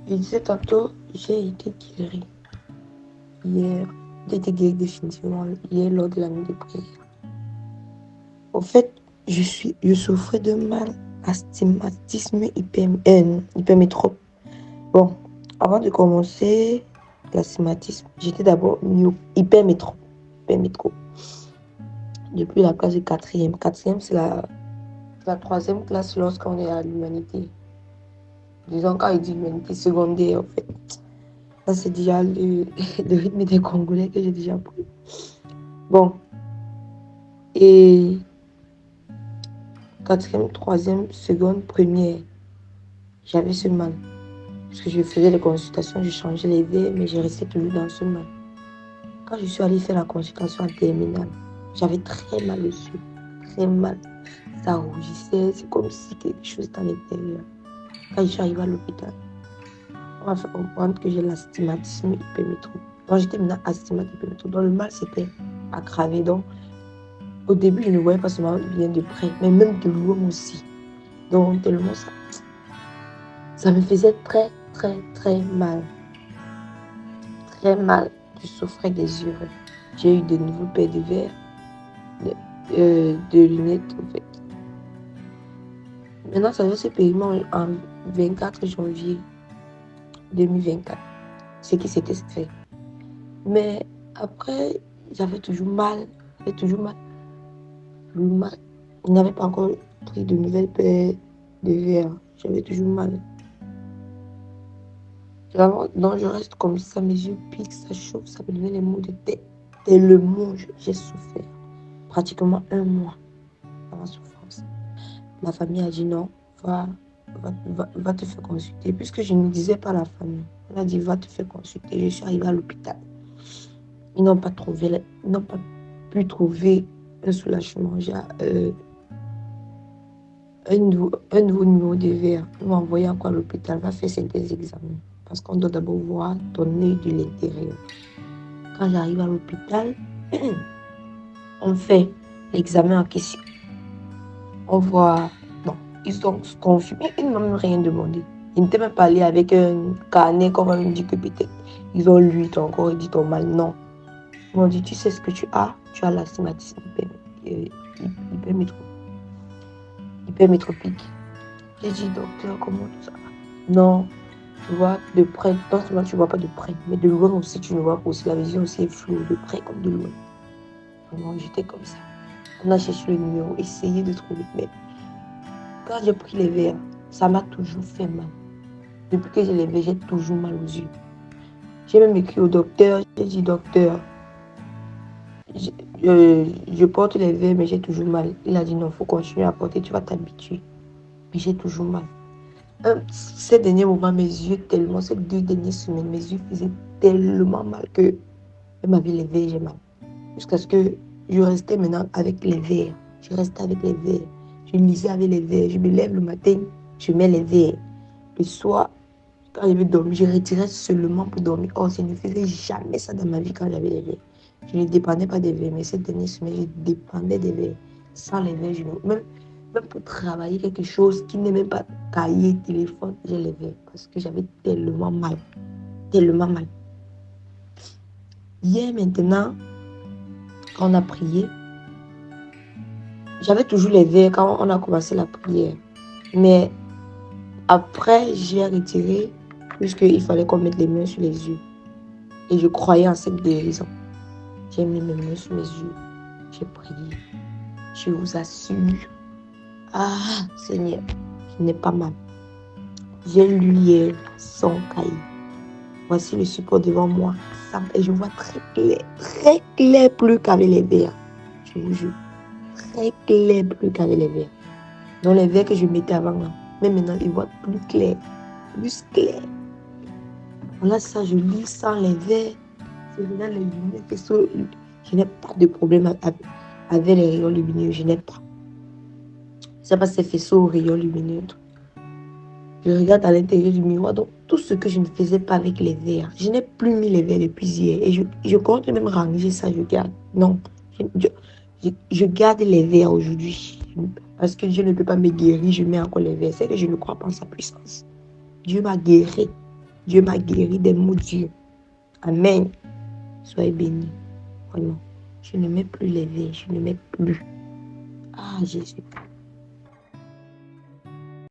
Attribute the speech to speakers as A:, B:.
A: Je disais tantôt, j'ai été guérie hier. J'ai été guérie définitivement hier lors de la nuit de prière. Au fait, je souffrais de mal astigmatisme hypermétrope. Bon, avant de commencer l'astigmatisme, j'étais d'abord hypermétrope. Depuis la classe de quatrième. Quatrième, c'est la troisième classe lorsqu'on est à l'humanité. Disons, quand il dit humanité secondaire, en fait. Ça, c'est déjà le rythme des Congolais que j'ai déjà pris. Bon. Et quatrième, troisième, seconde, première, j'avais ce mal. Parce que je faisais les consultations, je changeais les verres, mais je restais toujours dans ce mal. Quand je suis allée faire la consultation en terminale, j'avais très mal dessus. Très mal. Ça rougissait, c'est comme si quelque chose était à l'intérieur. Quand je suis arrivée à l'hôpital, on m'a fait comprendre que j'ai l'astigmatisme hypermétrope. Donc j'étais maintenant astigmatique hypermétrope. Donc le mal s'était aggravé. Donc au début, je ne voyais pas ce mal bien de près, mais même de loin aussi. Donc tellement ça me faisait très, très, très mal. Très mal. Je souffrais des yeux. J'ai eu de nouveaux paires de verres, de lunettes, en fait. Maintenant, ça va se payer en 24 janvier 2024. Ce qui s'était fait. Mais après, j'avais toujours mal. J'avais toujours mal. Je n'avais pas encore pris de nouvelles paires de verres. J'avais toujours mal. Donc, je reste comme ça, mes yeux piquent, ça chauffe, ça me donnait les maux de tête. Tellement j'ai souffert. Pratiquement 1 mois dans ma souffrance. Ma famille a dit non, va te faire consulter. Puisque je ne disais pas à la famille. Elle a dit va te faire consulter. Je suis arrivée à l'hôpital. Ils n'ont pas pu trouver un soulagement. J'ai un nouveau numéro de verre. Ils m'ont envoyé encore à l'hôpital. Va faire certains examens. Parce qu'on doit d'abord voir ton œil de l'intérieur. Quand j'arrive à l'hôpital, on fait l'examen en question. On voit... Bon, ils ont confirmé. Ils ne m'ont même rien demandé. Ils n'étaient même pas allés avec un carnet qu'on va me dire que peut-être ils ont lu ton corps et dit ton mal. Non. Ils m'ont dit, tu sais ce que tu as l'astigmatisme hypermétropique. J'ai dit, docteur, comment tout ça? Non. Tu vois de près, non seulement tu ne vois pas de près, mais de loin aussi, tu ne vois pas aussi. La vision aussi est floue, de près comme de loin. Vraiment, j'étais comme ça. On a cherché le numéro, essayé de trouver. Mais quand j'ai pris les verres, ça m'a toujours fait mal. Depuis que j'ai les verres, j'ai toujours mal aux yeux. J'ai même écrit au docteur, j'ai dit, docteur, je porte les verres, mais j'ai toujours mal. Il a dit, non, il faut continuer à porter, tu vas t'habituer. Mais j'ai toujours mal. Ces derniers moments, ces 2 dernières semaines, mes yeux faisaient tellement mal que même avec les verres, j'ai mal. Jusqu'à ce que je restais maintenant avec les verres. Je restais avec les verres. Je lisais avec les verres. Je me lève le matin, je mets les verres. Le soir, quand je vais dormir, je retirais seulement pour dormir. Oh, je ne faisais jamais ça dans ma vie quand j'avais les verres. Je ne dépendais pas des verres, mais cette dernière semaine, je dépendais des verres. Sans les verres, même pour travailler quelque chose qui n'est même pas cahier, téléphone, j'ai les verres. Parce que j'avais tellement mal. Tellement mal. Hier, maintenant, quand on a prié, j'avais toujours les verres quand on a commencé la prière. Mais après, j'ai retiré puisqu'il fallait qu'on mette les mains sur les yeux. Et je croyais en cette guérison. J'ai mis mes mains sur mes yeux. J'ai prié. Je vous assure. Ah, Seigneur, je n'ai pas mal. J'ai lu hier sans cahier. Voici le support devant moi. Et je vois très clair plus qu'avec les verres. Je vous jure. Très clair plus qu'avec les verres. Dans les verres que je mettais avant là. Mais maintenant, ils voient plus clair. Plus clair. Voilà ça, je lis sans les verres. Je regarde les lumières. Je n'ai pas de problème avec les rayons lumineux. Je n'ai pas. C'est pas ces faisceaux aux rayons lumineux. Je regarde à l'intérieur du miroir. Donc, tout ce que je ne faisais pas avec les verres. Je n'ai plus mis les verres depuis hier. Et je compte même ranger ça, je garde. Non. Je garde les verres aujourd'hui. Parce que Dieu ne peut pas me guérir, je mets encore les verres. C'est que je ne crois pas en sa puissance. Dieu m'a guéri. Dieu m'a guéri des maux durs. Amen. Soyez bénis. Vraiment. Je ne mets plus les verres. Je ne mets plus. Ah, Jésus.